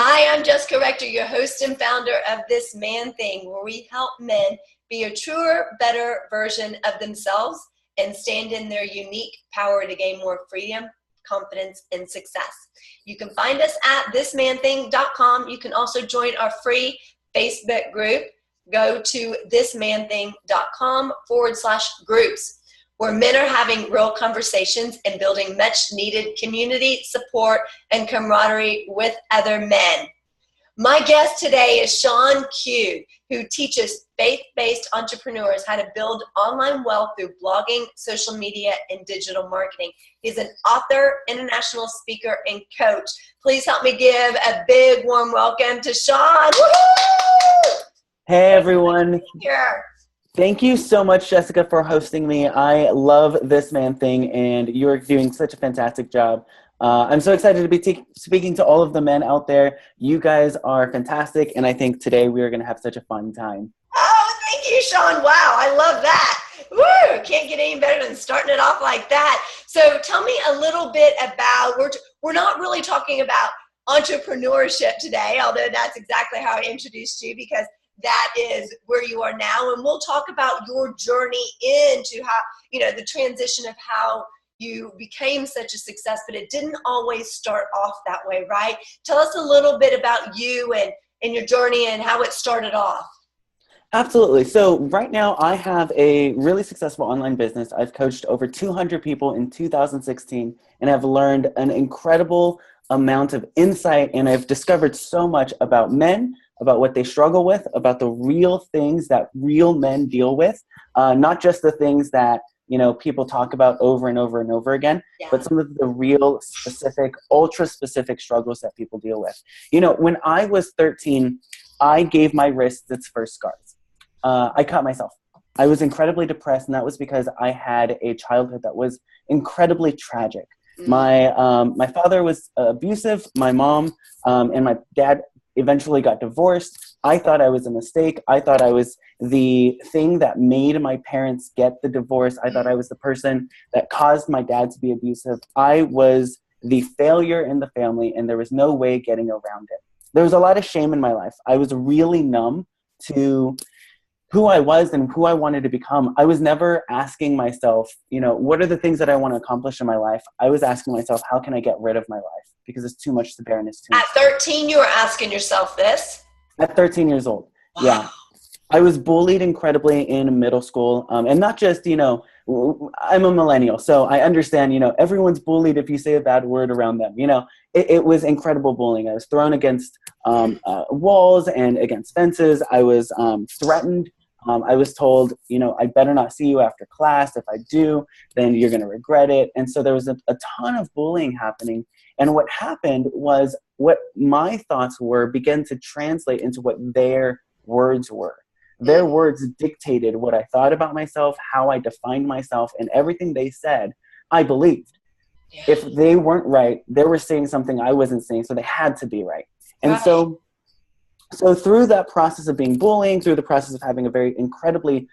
Hi, I'm Jessica Rector, your host and founder of This Man Thing, where we help men be a truer, better version of themselves and stand in their unique power to gain more freedom, confidence, and success. You can find us at thismanthing.com. You can also join our free Facebook group. Go to thismanthing.com/groups, where men are having real conversations and building much needed community support and camaraderie with other men. My guest today is Shawn Q, who teaches faith-based entrepreneurs how to build online wealth through blogging, social media, and digital marketing. He's an author, international speaker, and coach. Please help me give a big warm welcome to Shawn. Woo-hoo! Hey everyone. Here. Thank you so much, Jessica, for hosting me. I love This Man Thing, and you're doing such a fantastic job. I'm so excited to be speaking to all of the men out there. You guys are fantastic, and I think today we are going to have such a fun time. Oh, thank you, Shawn. Wow, I love that. Woo! Can't get any better than starting it off like that. So tell me a little bit about, we're not really talking about entrepreneurship today, although that's exactly how I introduced you, because that is where you are now. And we'll talk about your journey into how, the transition of how you became such a success, but it didn't always start off that way, right? Tell us a little bit about you and your journey and how it started off. Absolutely. So right now I have a really successful online business. I've coached over 200 people in 2016 and have learned an incredible amount of insight, and I've discovered so much about men, about what they struggle with, about the real things that real men deal with, not just the things that people talk about over and over and over again, but some of the real specific, ultra specific struggles that people deal with. When I was 13, I gave my wrists its first scars. I cut myself. I was incredibly depressed, and that was because I had a childhood that was incredibly tragic. My father was abusive. My mom and my dad eventually got divorced. I thought I was a mistake. I thought I was the thing that made my parents get the divorce. I thought I was the person that caused my dad to be abusive. I was the failure in the family, and there was no way getting around it. There was a lot of shame in my life. I was really numb to who I was and who I wanted to become. I was never asking myself, what are the things that I want to accomplish in my life? I was asking myself, how can I get rid of my life? Because it's too much to bear, and it's too much. At 13, you were asking yourself this? At 13 years old, wow. Yeah. I was bullied incredibly in middle school, and not just, I'm a millennial, so I understand, everyone's bullied if you say a bad word around them. It was incredible bullying. I was thrown against walls and against fences. I was threatened. I was told, I better not see you after class. If I do, then you're going to regret it. And so there was a ton of bullying happening. And what happened was what my thoughts were began to translate into what their words were. Their words dictated what I thought about myself, how I defined myself, and everything they said, I believed. Yeah. If they weren't right, they were saying something I wasn't saying, so they had to be right. And right. So through that process of being bullying, through the process of having a very incredibly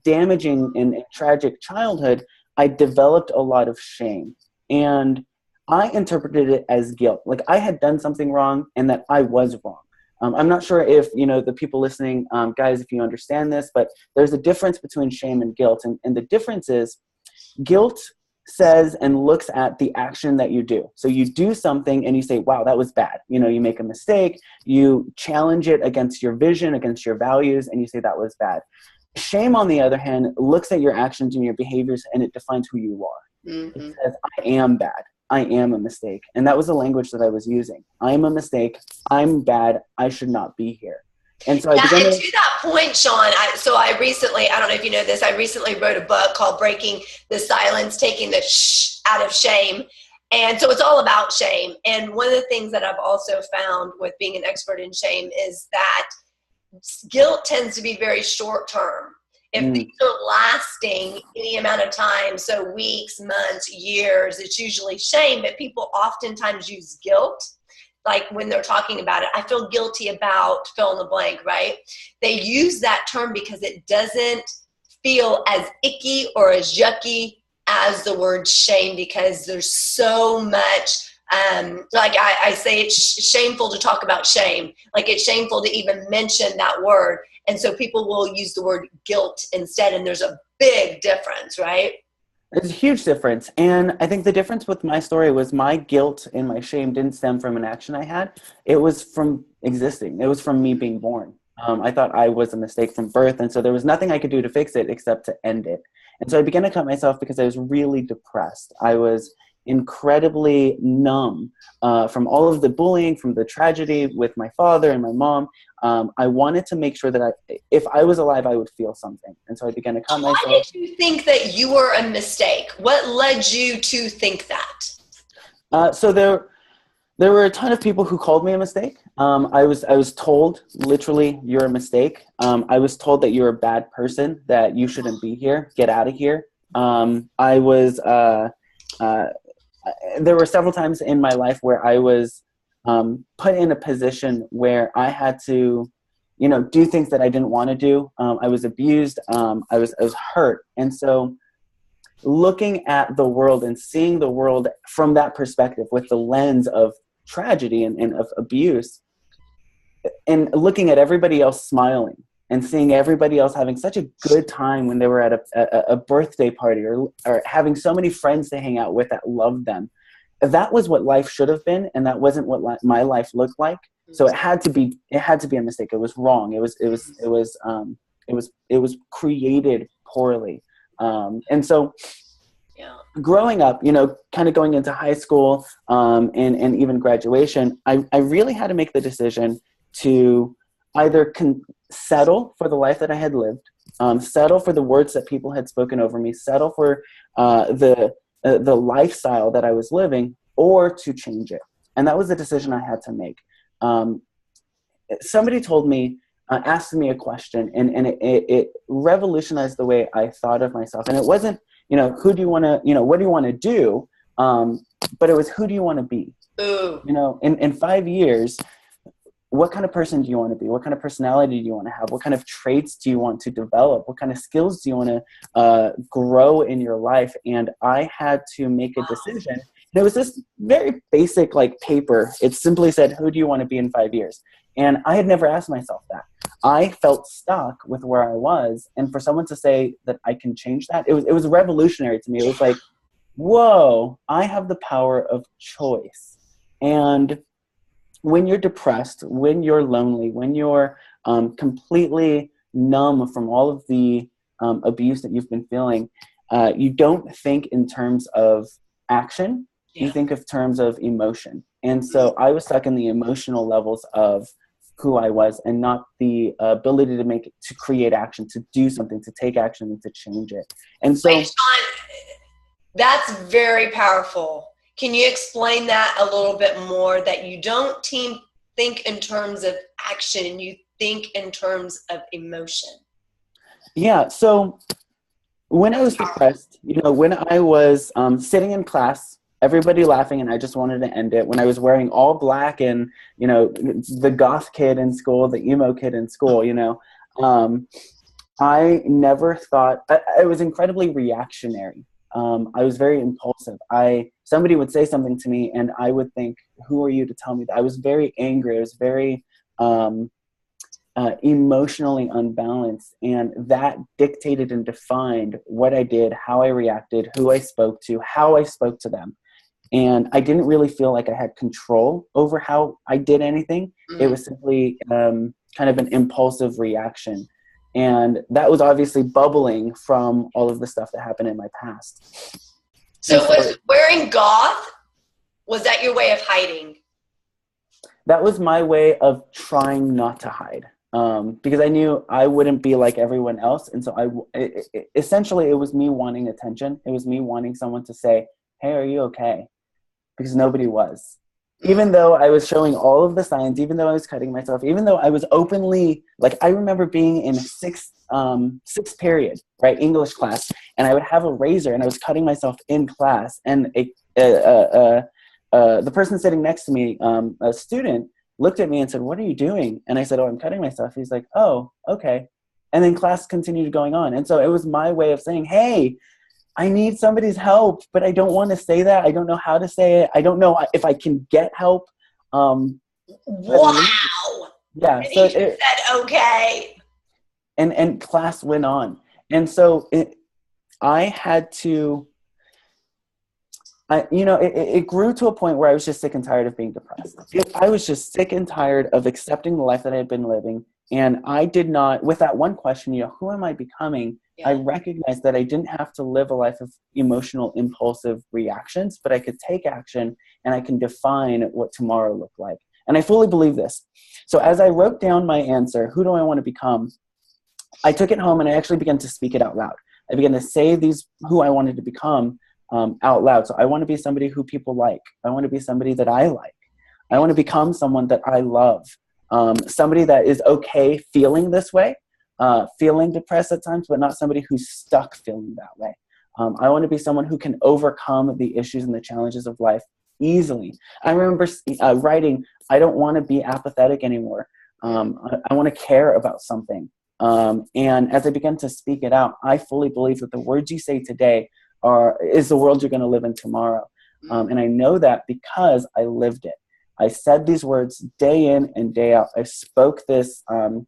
damaging and tragic childhood, I developed a lot of shame. And I interpreted it as guilt. Like I had done something wrong and that I was wrong. I'm not sure if, the people listening, guys, if you understand this, but there's a difference between shame and guilt. And the difference is guilt says and looks at the action that you do. So you do something and you say, wow, that was bad. You make a mistake, you challenge it against your vision, against your values, and you say that was bad. Shame, on the other hand, looks at your actions and your behaviors, and it defines who you are. Mm-hmm. It says, I am bad. I am a mistake. And that was the language that I was using. I'm a mistake. I'm bad. I should not be here. And so I began to that point, Shawn, I recently, I don't know if you know this, I recently wrote a book called Breaking the Silence, Taking the Shh Out of Shame. And so it's all about shame. And one of the things that I've also found with being an expert in shame is that guilt tends to be very short term. If these are lasting any amount of time, so weeks, months, years, it's usually shame, but people oftentimes use guilt. Like when they're talking about it, I feel guilty about fill in the blank, right? They use that term because it doesn't feel as icky or as yucky as the word shame, because there's so much Like I say, it's shameful to talk about shame. Like it's shameful to even mention that word. And so people will use the word guilt instead. And there's a big difference, right? There's a huge difference. And I think the difference with my story was my guilt and my shame didn't stem from an action I had. It was from existing. It was from me being born. I thought I was a mistake from birth. And so there was nothing I could do to fix it except to end it. And so I began to cut myself because I was really depressed. I was incredibly numb from all of the bullying, from the tragedy with my father and my mom. I wanted to make sure that if I was alive, I would feel something. And so I began to cut myself. Why did you think that you were a mistake? What led you to think that? So there were a ton of people who called me a mistake. I was told, literally, you're a mistake. I was told that you're a bad person, that you shouldn't be here, get out of here. There were several times in my life where I was put in a position where I had to, do things that I didn't want to do. I was abused. I was hurt. And so looking at the world and seeing the world from that perspective with the lens of tragedy and of abuse, and looking at everybody else smiling and seeing everybody else having such a good time when they were at a birthday party or having so many friends to hang out with that loved them. That was what life should have been, and that wasn't what my life looked like. So it had to be a mistake. It was wrong. It was created poorly. And so growing up, kind of going into high school and even graduation, I really had to make the decision to either settle for the life that I had lived, settle for the words that people had spoken over me, settle for the lifestyle that I was living, or to change it. And that was the decision I had to make. Somebody told me, asked me a question, and it revolutionized the way I thought of myself. And it wasn't, who do you want to, what do you want to do? But it was, who do you want to be? Ooh. In 5 years, what kind of person do you want to be? What kind of personality do you want to have? What kind of traits do you want to develop? What kind of skills do you want to grow in your life? And I had to make a decision. And it was this very basic paper. It simply said, who do you want to be in 5 years? And I had never asked myself that. I felt stuck with where I was. And for someone to say that I can change that, it was revolutionary to me. It was like, whoa, I have the power of choice. And when you're depressed, when you're lonely, when you're completely numb from all of the abuse that you've been feeling, you don't think in terms of action. You think of terms of emotion. And so I was stuck in the emotional levels of who I was, and not the ability to create action, to do something, to take action, and to change it. And so, wait, Shawn, that's very powerful. Can you explain that a little bit more, that you don't think in terms of action, you think in terms of emotion? Yeah. So when I was depressed, when I was sitting in class, everybody laughing, and I just wanted to end it. When I was wearing all black and, the goth kid in school, the emo kid in school, I never thought, I was incredibly reactionary. I was very impulsive. Somebody would say something to me and I would think, who are you to tell me that? I was very angry. I was very emotionally unbalanced, and that dictated and defined what I did, how I reacted, who I spoke to, how I spoke to them. And I didn't really feel like I had control over how I did anything. It was simply kind of an impulsive reaction. And that was obviously bubbling from all of the stuff that happened in my past. So was wearing goth, was that your way of hiding? That was my way of trying not to hide. Because I knew I wouldn't be like everyone else. And so essentially it was me wanting attention. It was me wanting someone to say, hey, are you okay? Because nobody was. Even though I was showing all of the signs, even though I was cutting myself, even though I was openly, I remember being in sixth period, right, English class, and I would have a razor and I was cutting myself in class, and the person sitting next to me, a student, looked at me and said, what are you doing? And I said, oh, I'm cutting myself. He's like, oh, okay. And then class continued going on. And so it was my way of saying, hey, I need somebody's help, but I don't want to say that. I don't know how to say it. I don't know if I can get help. Wow. Yeah. And So he just said, okay. And class went on. And so I had to, it grew to a point where I was just sick and tired of being depressed. I was just sick and tired of accepting the life that I had been living. And I did not, with that one question, who am I becoming? Yeah. I recognized that I didn't have to live a life of emotional, impulsive reactions, but I could take action and I can define what tomorrow looked like. And I fully believe this. So as I wrote down my answer, who do I want to become? I took it home and I actually began to speak it out loud. I began to say who I wanted to become out loud. So I want to be somebody who people like. I want to be somebody that I like. I want to become someone that I love. Somebody that is okay feeling this way, feeling depressed at times, but not somebody who's stuck feeling that way. I want to be someone who can overcome the issues and the challenges of life easily. I remember writing, I don't want to be apathetic anymore. I want to care about something. And as I began to speak it out, I fully believe that the words you say today is the world you're going to live in tomorrow. And I know that because I lived it. I said these words day in and day out. I spoke these words,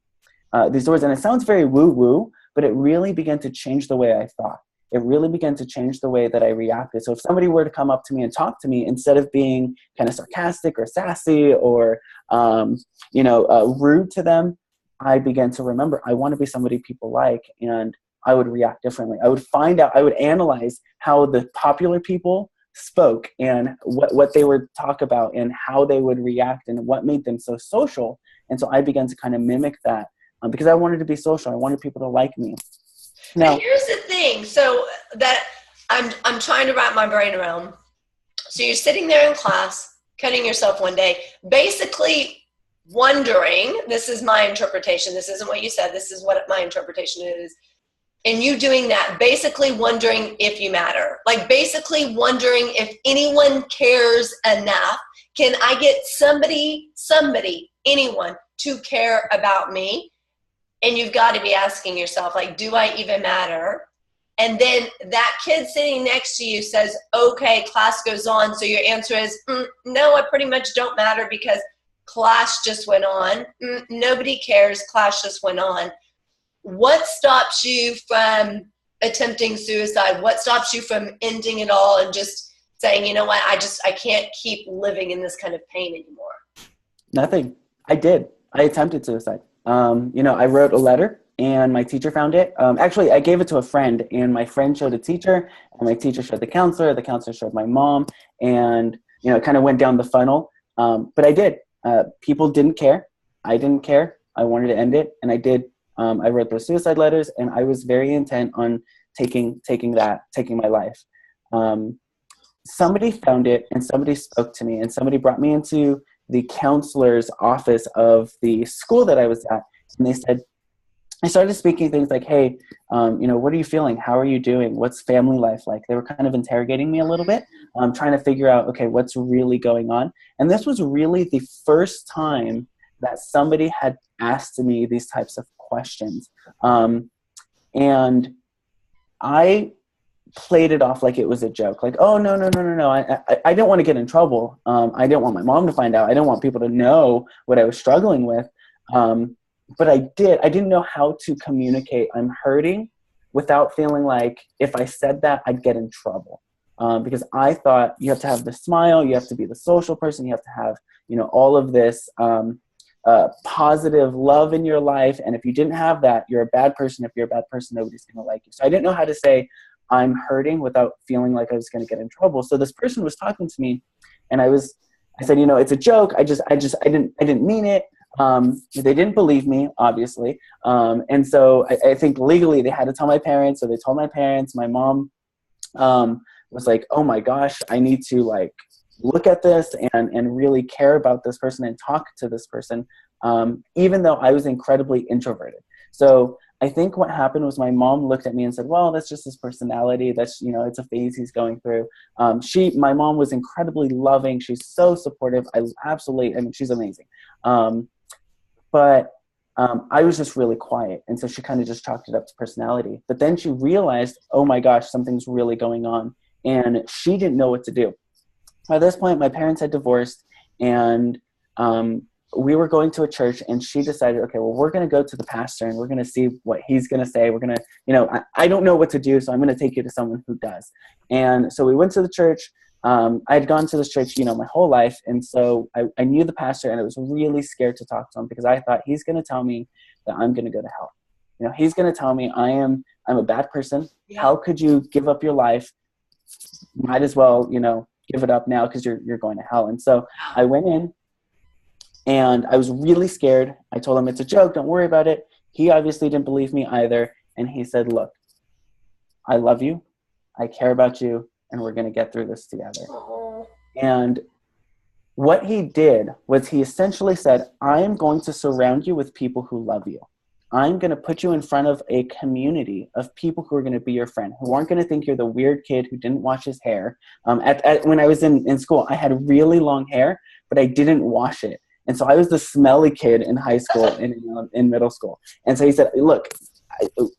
and it sounds very woo-woo, but it really began to change the way I thought. It really began to change the way that I reacted. So if somebody were to come up to me and talk to me, instead of being kind of sarcastic or sassy or rude to them, I began to remember I want to be somebody people like, and I would react differently. I would analyze how the popular people spoke and what they would talk about and how they would react and what made them so social. And so I began to kind of mimic that because I wanted to be social. I wanted people to like me. Now, and here's the thing. So that I'm trying to wrap my brain around. So you're sitting there in class, cutting yourself one day, basically wondering, this is my interpretation. This isn't what you said. This is what my interpretation is. And you doing that, basically wondering if you matter, like basically wondering if anyone cares enough. Can I get somebody, anyone to care about me? And you've got to be asking yourself, like, do I even matter? And then that kid sitting next to you says, okay, class goes on. So your answer is, no, I pretty much don't matter because class just went on. Nobody cares. Class just went on. What stops you from attempting suicide? What stops you from ending it all and just saying, you know what, I can't keep living in this kind of pain anymore? Nothing. I did. I attempted suicide. I wrote a letter and my teacher found it. Actually, I gave it to a friend and my friend showed a teacher and my teacher showed the counselor showed my mom, and, it kind of went down the funnel. But I did. People didn't care. I didn't care. I wanted to end it, and I did. I wrote those suicide letters, and I was very intent on taking my life. Somebody found it, and somebody spoke to me, and somebody brought me into the counselor's office of the school that I was at, and they said, I started speaking things like, hey, what are you feeling? How are you doing? What's family life like? They were kind of interrogating me a little bit, trying to figure out, okay, what's really going on? And this was really the first time that somebody had asked me these types of questions. And I played it off like it was a joke. Like, oh, no. I didn't want to get in trouble. I didn't want my mom to find out. I didn't want people to know what I was struggling with. But I didn't know how to communicate I'm hurting without feeling like if I said that, I'd get in trouble. Because I thought you have to have the smile, you have to be the social person, you have to have, all of this positive love in your life. And if you didn't have that, you're a bad person. If you're a bad person, nobody's going to like you. So I didn't know how to say I'm hurting without feeling like I was going to get in trouble. So this person was talking to me and I said, it's a joke. I didn't mean it. They didn't believe me, obviously. And so I think legally they had to tell my parents. So they told my parents. My mom was like, oh my gosh, I need to look at this and really care about this person and talk to this person, even though I was incredibly introverted. So I think what happened was my mom looked at me and said, well, that's just his personality. That's, it's a phase he's going through. My mom was incredibly loving. She's so supportive. She's amazing. But I was just really quiet. And so she kind of just chalked it up to personality. But then she realized, oh my gosh, something's really going on. And she didn't know what to do. At this point, my parents had divorced, and we were going to a church, and she decided, okay, well, we're going to go to the pastor, and we're going to see what he's going to say. We're going to, I don't know what to do, so I'm going to take you to someone who does. And so we went to the church. I had gone to this church, my whole life. And so I knew the pastor, and I was really scared to talk to him because I thought he's going to tell me that I'm going to go to hell. He's going to tell me I'm a bad person. Yeah. How could you give up your life? Might as well, give it up now because you're going to hell. And so I went in, and I was really scared. I told him it's a joke. Don't worry about it. He obviously didn't believe me either. And he said, look, I love you. I care about you. And we're going to get through this together. Oh. And what he did was he essentially said, I am going to surround you with people who love you. I'm going to put you in front of a community of people who are going to be your friend, who aren't going to think you're the weird kid who didn't wash his hair. When I was in school, I had really long hair, but I didn't wash it. And so I was the smelly kid in high school and in middle school. And so he said, look,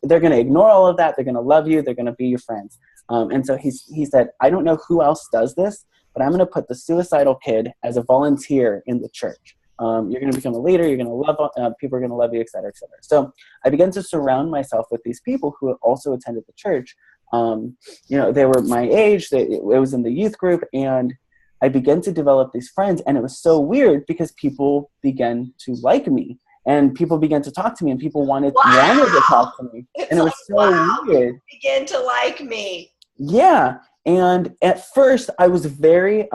they're going to ignore all of that. They're going to love you. They're going to be your friends. And so he said, I don't know who else does this, but I'm going to put the suicidal kid as a volunteer in the church. You're going to become a leader. You're going to love, people are going to love you, et cetera, et cetera. So I began to surround myself with these people who also attended the church. They were my age. It was in the youth group, and I began to develop these friends. And it was so weird because people began to like me, and people began to talk to me, and people wanted to talk to me. And it was so weird. Begin to like me. Yeah. And at first I was very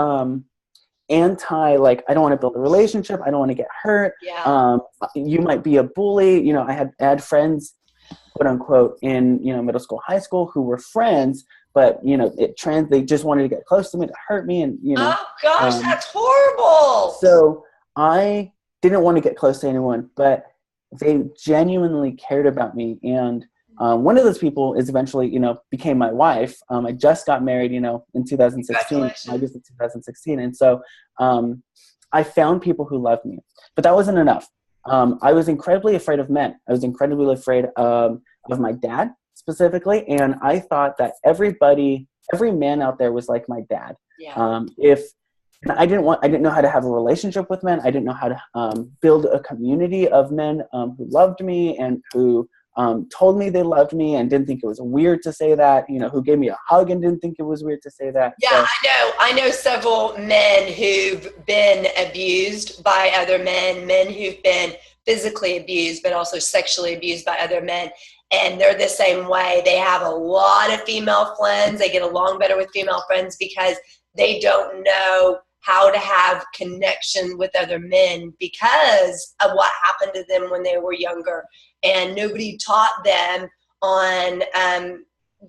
anti, like, I don't want to build a relationship. I don't want to get hurt. Yeah. You might be a bully. I had friends, quote unquote, in, middle school, high school, who were friends, but, they just wanted to get close to me to hurt me. And, oh gosh, that's horrible. So I didn't want to get close to anyone, but they genuinely cared about me. And one of those people is eventually, became my wife. I just got married, in 2016, August of 2016. And so I found people who loved me, but that wasn't enough. I was incredibly afraid of men. I was incredibly afraid of my dad specifically. And I thought that every man out there was like my dad. Yeah. And I didn't know how to have a relationship with men. I didn't know how to build a community of men who loved me and who told me they loved me and didn't think it was weird to say that, who gave me a hug and didn't think it was weird to say that. Yeah, so. I know several men who've been abused by other men who've been physically abused, but also sexually abused by other men. And they're the same way. They have a lot of female friends. They get along better with female friends because they don't know how to have connection with other men because of what happened to them when they were younger. And nobody taught them on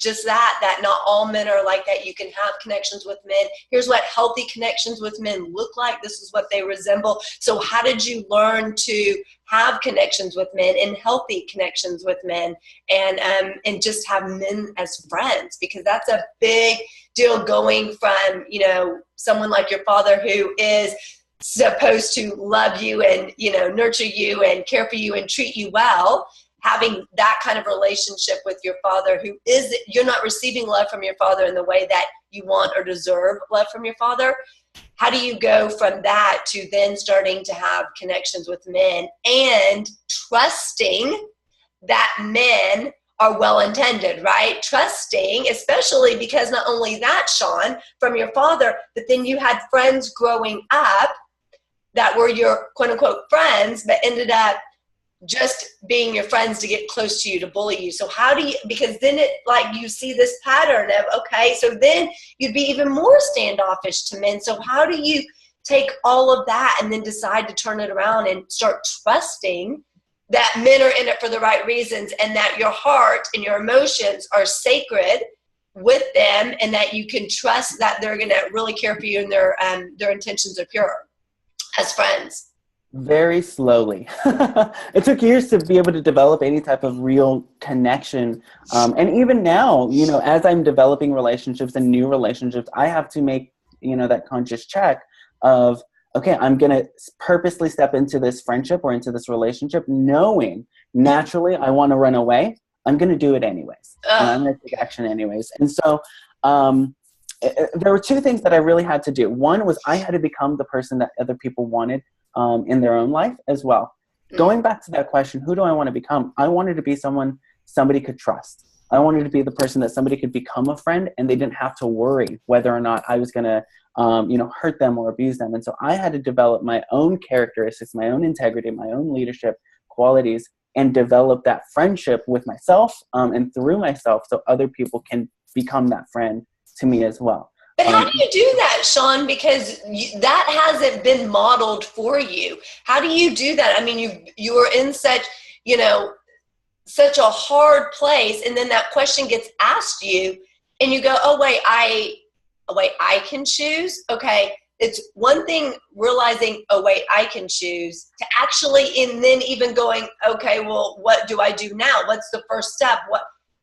just that not all men are like that. You can have connections with men. Here's what healthy connections with men look like. This is what they resemble. So how did you learn to have connections with men and healthy connections with men and just have men as friends? Because that's a big deal, going from, someone like your father who is supposed to love you and, nurture you and care for you and treat you well, having that kind of relationship with your father you're not receiving love from your father in the way that you want or deserve love from your father. How do you go from that to then starting to have connections with men and trusting that men are well-intended, right? Trusting, especially because not only that, Shawn, from your father, but then you had friends growing up that were your quote-unquote friends, but ended up just being your friends to get close to you, to bully you. So how do you, because then you see this pattern of, okay, so then you'd be even more standoffish to men. So how do you take all of that and then decide to turn it around and start trusting that men are in it for the right reasons and that your heart and your emotions are sacred with them and that you can trust that they're going to really care for you and their intentions are pure as friends? Very slowly. It took years to be able to develop any type of real connection. And even now, as I'm developing relationships and new relationships, I have to make, that conscious check of, okay, I'm going to purposely step into this friendship or into this relationship knowing naturally I want to run away. I'm going to do it anyways. And I'm going to take action anyways. And so there were two things that I really had to do. One was I had to become the person that other people wanted in their own life as well. Going back to that question, who do I want to become? I wanted to be someone somebody could trust. I wanted to be the person that somebody could become a friend and they didn't have to worry whether or not I was going to hurt them or abuse them. And so I had to develop my own characteristics, my own integrity, my own leadership qualities, and develop that friendship with myself and through myself so other people can become that friend to me as well. But how do you do that, Shawn? Because that hasn't been modeled for you. How do you do that? I mean, you are in such, such a hard place, and then that question gets asked you, and you go, "Oh wait, I can choose." Okay, it's one thing realizing, "Oh wait, I can choose," to actually, and then even going, "Okay, well, what do I do now? What's the first step?"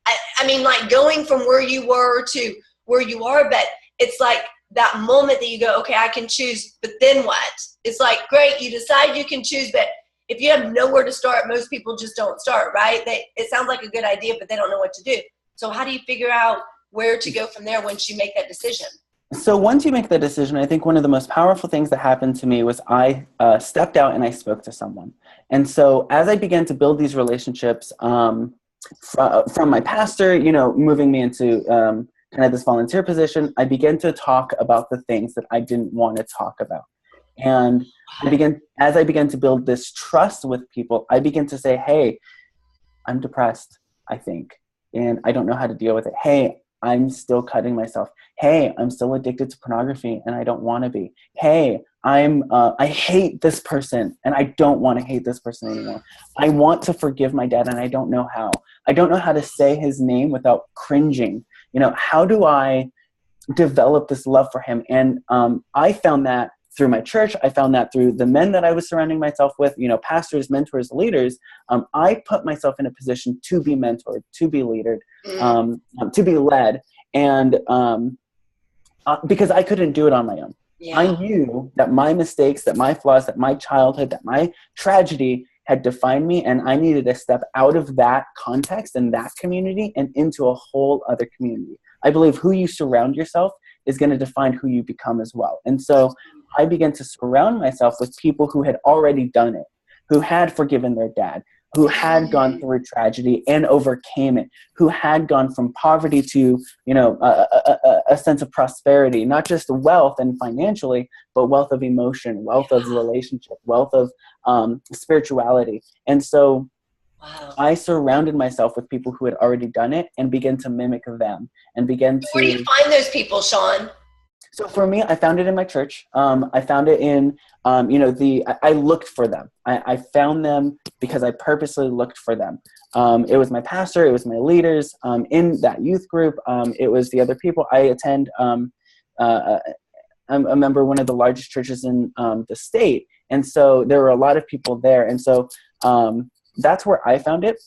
I mean, like going from where you were to where you are, but it's like that moment that you go, okay, I can choose, but then what? It's like, great, you decide you can choose, but if you have nowhere to start, most people just don't start, right? It sounds like a good idea, but they don't know what to do. So how do you figure out where to go from there once you make that decision? So once you make the decision, I think one of the most powerful things that happened to me was I stepped out and I spoke to someone. And so as I began to build these relationships from my pastor, moving me into kind of this volunteer position, I began to talk about the things that I didn't want to talk about. And as I began to build this trust with people, I began to say, hey, I'm depressed, I think, and I don't know how to deal with it. Hey, I'm still cutting myself. Hey, I'm still addicted to pornography and I don't want to be. Hey, I hate this person and I don't want to hate this person anymore. I want to forgive my dad and I don't know how. I don't know how to say his name without cringing. How do I develop this love for him? And I found that through my church. I found that through the men that I was surrounding myself with, pastors, mentors, leaders. I put myself in a position to be mentored, to be leadered, to be led. And because I couldn't do it on my own. Yeah. I knew that my mistakes, that my flaws, that my childhood, that my tragedy had defined me, and I needed to step out of that context and that community and into a whole other community. I believe who you surround yourself is going to define who you become as well. And so I began to surround myself with people who had already done it, who had forgiven their dad, who had gone through tragedy and overcame it, who had gone from poverty to, a sense of prosperity, not just wealth and financially, but wealth of emotion, wealth of relationship, wealth of spirituality. And so I surrounded myself with people who had already done it and began to mimic them and began to... Where do you find those people, Shawn? So for me, I found it in my church. I found it in, I looked for them. I found them because I purposely looked for them. It was my pastor. It was my leaders in that youth group. It was the other people. I attend, I'm a member of one of the largest churches in the state. And so there were a lot of people there. And so that's where I found it.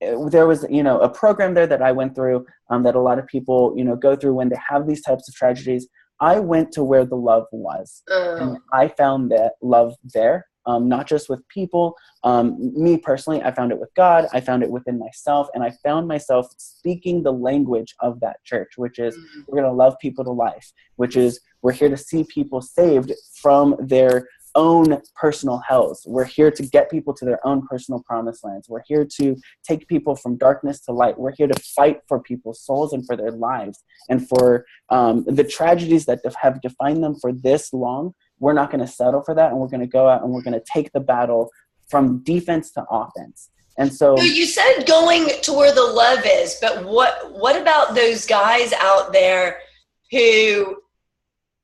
There was, a program there that I went through that a lot of people, go through when they have these types of tragedies. I went to where the love was. And I found that love there, not just with people. Me personally, I found it with God. I found it within myself. And I found myself speaking the language of that church, which is we're going to love people to life, which is we're here to see people saved from their own personal hells. We're here to get people to their own personal promised lands. We're here to take people from darkness to light. We're here to fight for people's souls and for their lives and for the tragedies that have defined them for this long. We're not going to settle for that, and we're going to go out and we're going to take the battle from defense to offense. And so you said going to where the love is, but what about those guys out there who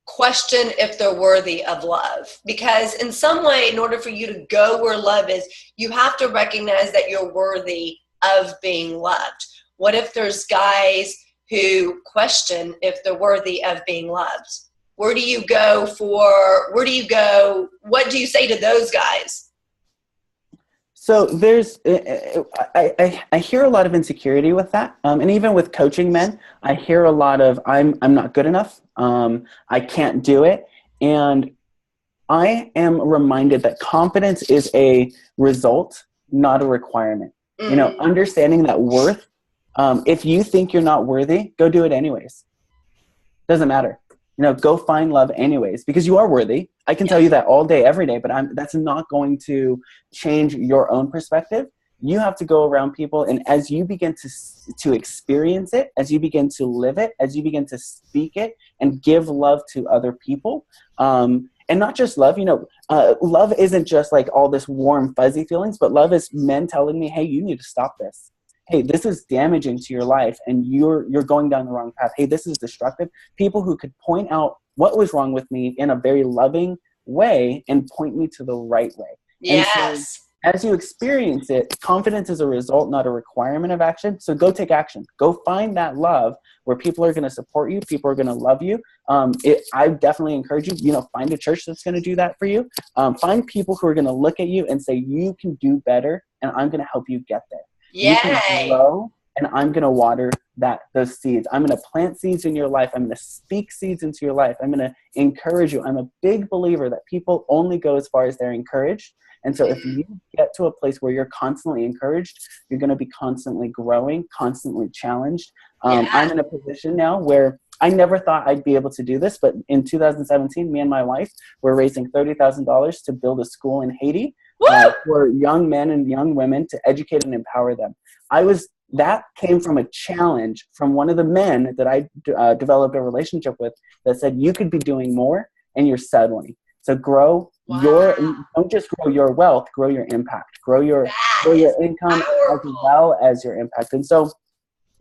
question if they're worthy of love? Because in some way, in order for you to go where love is, you have to recognize that you're worthy of being loved. What if there's guys who question if they're worthy of being loved? Where do you go? What do you say to those guys? So there's, I hear a lot of insecurity with that. And even with coaching men, I hear a lot of, I'm not good enough. I can't do it. And I am reminded that confidence is a result, not a requirement. You know, understanding that worth, if you think you're not worthy, go do it anyways. Doesn't matter. You know, go find love anyways, because you are worthy. I can tell you that all day, every day, but that's not going to change your own perspective. You have to go around people, and as you begin to experience it, as you begin to live it, as you begin to speak it and give love to other people, and not just love, you know, love isn't just like all this warm, fuzzy feelings, but love is men telling me, hey, you need to stop this. Hey, this is damaging to your life and you're going down the wrong path. Hey, this is destructive. People who could point out what was wrong with me in a very loving way and point me to the right way. Yes. And so as you experience it, confidence is a result, not a requirement of action. So go take action. Go find that love where people are going to support you. People are going to love you. I definitely encourage you, you know, find a church that's going to do that for you. Find people who are going to look at you and say, you can do better and I'm going to help you get there. Yay. You can grow, and I'm going to water those seeds. I'm going to plant seeds in your life. I'm going to speak seeds into your life. I'm going to encourage you. I'm a big believer that people only go as far as they're encouraged. And so if you get to a place where you're constantly encouraged, you're going to be constantly growing, constantly challenged. I'm in a position now where I never thought I'd be able to do this, but in 2017, me and my wife were raising $30,000 to build a school in Haiti for young men and young women to educate and empower them. That came from a challenge from one of the men that I developed a relationship with that said, you could be doing more and you're settling. So grow don't just grow your wealth, grow your impact, grow your income as well as your impact. And so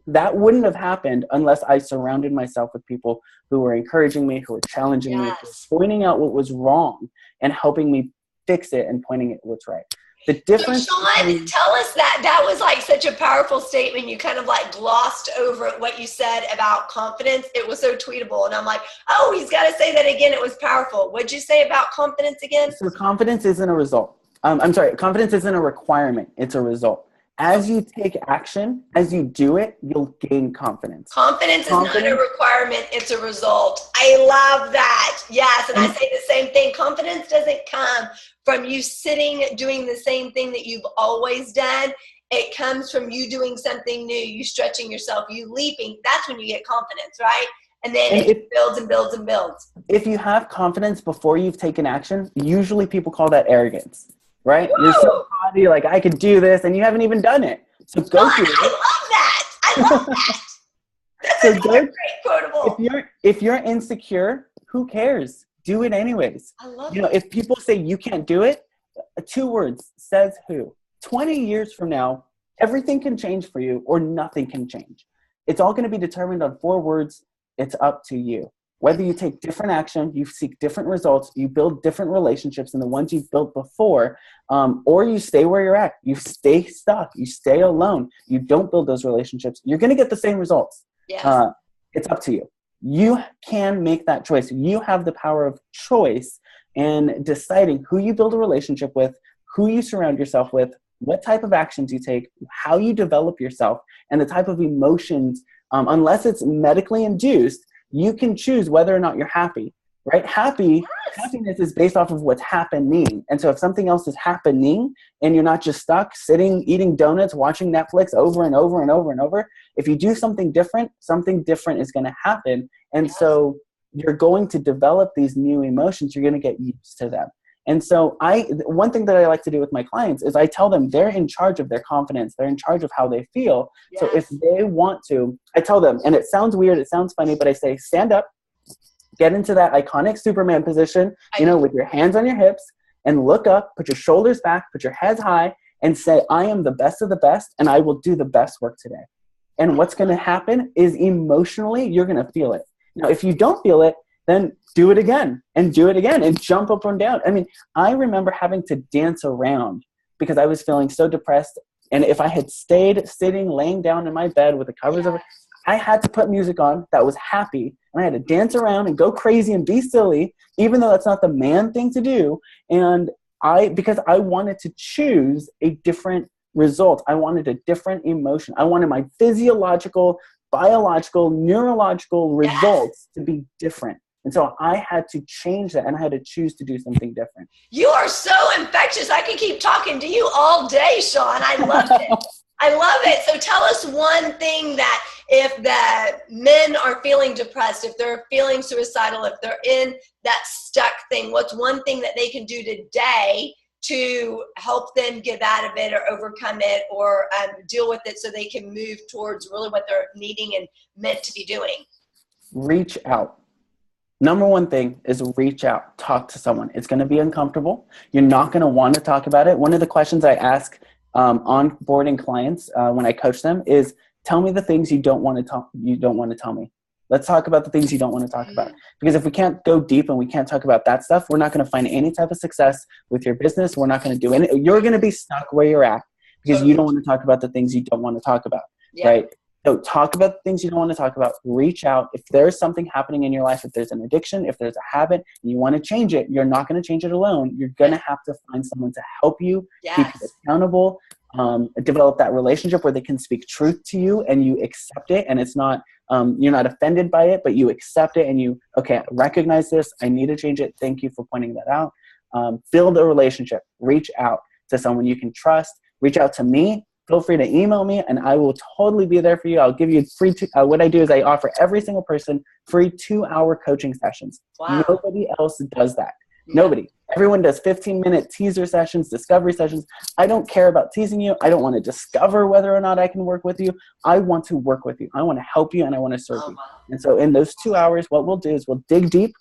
that wouldn't have happened unless I surrounded myself with people who were encouraging me, who were challenging me, who were pointing out what was wrong and helping me fix it and pointing at what's right. The difference. Shawn, tell us that was like such a powerful statement. You kind of like glossed over what you said about confidence. It was so tweetable. And I'm like, oh, he's got to say that again. It was powerful. What'd you say about confidence again? So confidence isn't a result. Confidence isn't a requirement. It's a result. As you take action, as you do it, you'll gain confidence. Confidence is not a requirement. It's a result. I love that. Yes. And I say the same thing. Confidence doesn't come from you sitting doing the same thing that you've always done. It comes from you doing something new, you stretching yourself, you leaping. That's when you get confidence, right? And then it builds and builds and builds. If you have confidence before you've taken action, usually people call that arrogance. Right? Woo! You're so haughty, like I could do this, and you haven't even done it. So go do it. I love that. I love that. That's great quotable. If you're insecure, who cares? Do it anyways. I love it. You know, if people say you can't do it, 2 words, says who? 20 years from now, everything can change for you or nothing can change. It's all going to be determined on 4 words. It's up to you. Whether you take different action, you seek different results, you build different relationships than the ones you've built before, or you stay where you're at. You stay stuck. You stay alone. You don't build those relationships. You're going to get the same results. Yes. It's up to you. You can make that choice. You have the power of choice in deciding who you build a relationship with, who you surround yourself with, what type of actions you take, how you develop yourself, and the type of emotions, unless it's medically induced, you can choose whether or not you're happy, right? Happiness is based off of what's happening. And so if something else is happening and you're not just stuck sitting, eating donuts, watching Netflix over and over and over and over, if you do something different is going to happen. And so you're going to develop these new emotions. You're going to get used to them. And so one thing that I like to do with my clients is I tell them they're in charge of their confidence. They're in charge of how they feel. Yes. So if they want to, I tell them, and it sounds weird, it sounds funny, but I say, stand up, get into that iconic Superman position, with your hands on your hips, and look up, put your shoulders back, put your head high, and say, I am the best of the best, and I will do the best work today. And what's going to happen is emotionally, you're going to feel it. Now, if you don't feel it, then do it again and do it again and jump up and down. I mean, I remember having to dance around because I was feeling so depressed. And if I had stayed sitting, laying down in my bed with the covers over, I had to put music on that was happy. And I had to dance around and go crazy and be silly, even though that's not the man thing to do. And because I wanted to choose a different result. I wanted a different emotion. I wanted my physiological, biological, neurological results to be different. And so I had to change that, and I had to choose to do something different. You are so infectious. I could keep talking to you all day, Shawn. I love it. I love it. So tell us one thing that if the men are feeling depressed, if they're feeling suicidal, if they're in that stuck thing, what's one thing that they can do today to help them get out of it or overcome it or deal with it so they can move towards really what they're needing and meant to be doing? Reach out. Number one thing is reach out. Talk to someone. It's going to be uncomfortable. You're not going to want to talk about it. One of the questions I ask onboarding clients when I coach them is, tell me the things you don't want to tell me. Let's talk about the things you don't want to talk about. Because if we can't go deep and we can't talk about that stuff, we're not going to find any type of success with your business. We're not going to do any. You're going to be stuck where you're at because you don't want to talk about the things you don't want to talk about, right? So talk about the things you don't want to talk about. Reach out. If there's something happening in your life, if there's an addiction, if there's a habit, and you want to change it, you're not going to change it alone. You're going to have to find someone to help you, keep you accountable, develop that relationship where they can speak truth to you and you accept it. And it's not, you're not offended by it, but you accept it and you, okay, recognize this. I need to change it. Thank you for pointing that out. Build a relationship. Reach out to someone you can trust. Reach out to me. Feel free to email me and I will totally be there for you. I'll give you free, what I do is I offer every single person free 2-hour coaching sessions. Wow. Nobody else does that. Nobody. Everyone does 15-minute teaser sessions, discovery sessions. I don't care about teasing you. I don't want to discover whether or not I can work with you. I want to work with you. I want to help you and I want to serve you. And so in those 2 hours, what we'll do is we'll dig deep.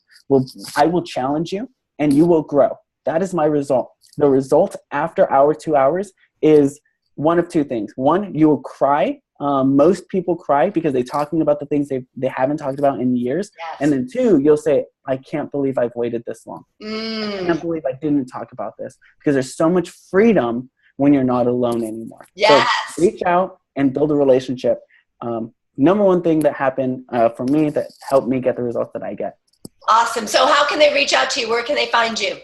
I will challenge you and you will grow. That is my result. The result after our 2 hours is one of two things. One, you will cry. Most people cry because they're talking about the things they haven't talked about in years. Yes. And then two, you'll say, I can't believe I've waited this long. I can't believe I didn't talk about this, because there's so much freedom when you're not alone anymore. Yes. So reach out and build a relationship. Number one thing that happened for me that helped me get the results that I get. Awesome. So how can they reach out to you? Where can they find you?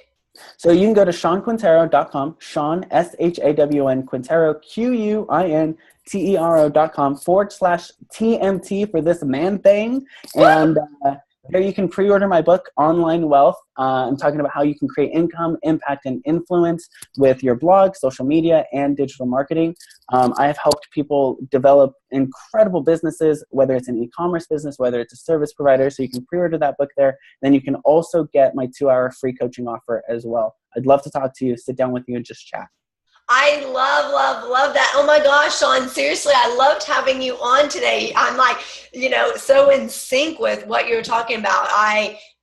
So you can go to ShawnQuintero.com, Shawn, SHAWN, Quintero, QUINTERO.com/TMT for this man thing. And there you can pre-order my book, Online Wealth. I'm talking about how you can create income, impact, and influence with your blog, social media, and digital marketing. I have helped people develop incredible businesses, whether it's an e-commerce business, whether it's a service provider. So you can pre-order that book there. Then you can also get my 2-hour free coaching offer as well. I'd love to talk to you, sit down with you, and just chat. I love that. Oh my gosh, Shawn, seriously, I loved having you on today. I'm like, so in sync with what you're talking about.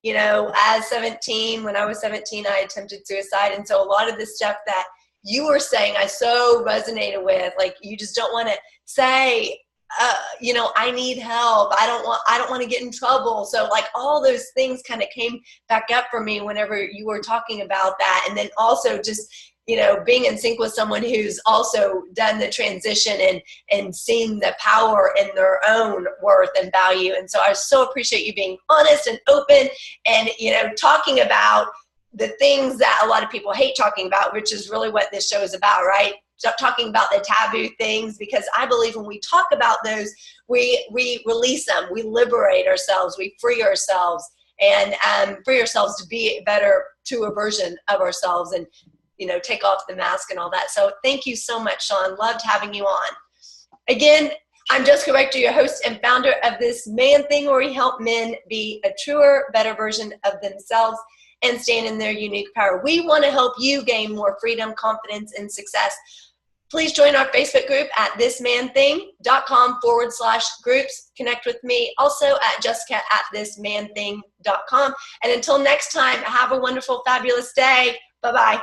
When I was 17, I attempted suicide. And so a lot of the stuff that you were saying, I so resonated with, like, you just don't want to say, I need help. I don't want to get in trouble. So like all those things kind of came back up for me whenever you were talking about that. And then also just, being in sync with someone who's also done the transition and seeing the power in their own worth and value. And so I so appreciate you being honest and open and, talking about the things that a lot of people hate talking about, which is really what this show is about, right? Stop talking about the taboo things, because I believe when we talk about those, we release them, we liberate ourselves, we free ourselves and free ourselves to be better to a version of ourselves and, take off the mask and all that. So thank you so much, Shawn. Loved having you on. Again, I'm Jessica Rector, your host and founder of This Man Thing, where we help men be a truer, better version of themselves and stand in their unique power. We want to help you gain more freedom, confidence, and success. Please join our Facebook group at thismanthing.com/groups. Connect with me also at jessica@thismanthing.com. And until next time, have a wonderful, fabulous day. Bye-bye.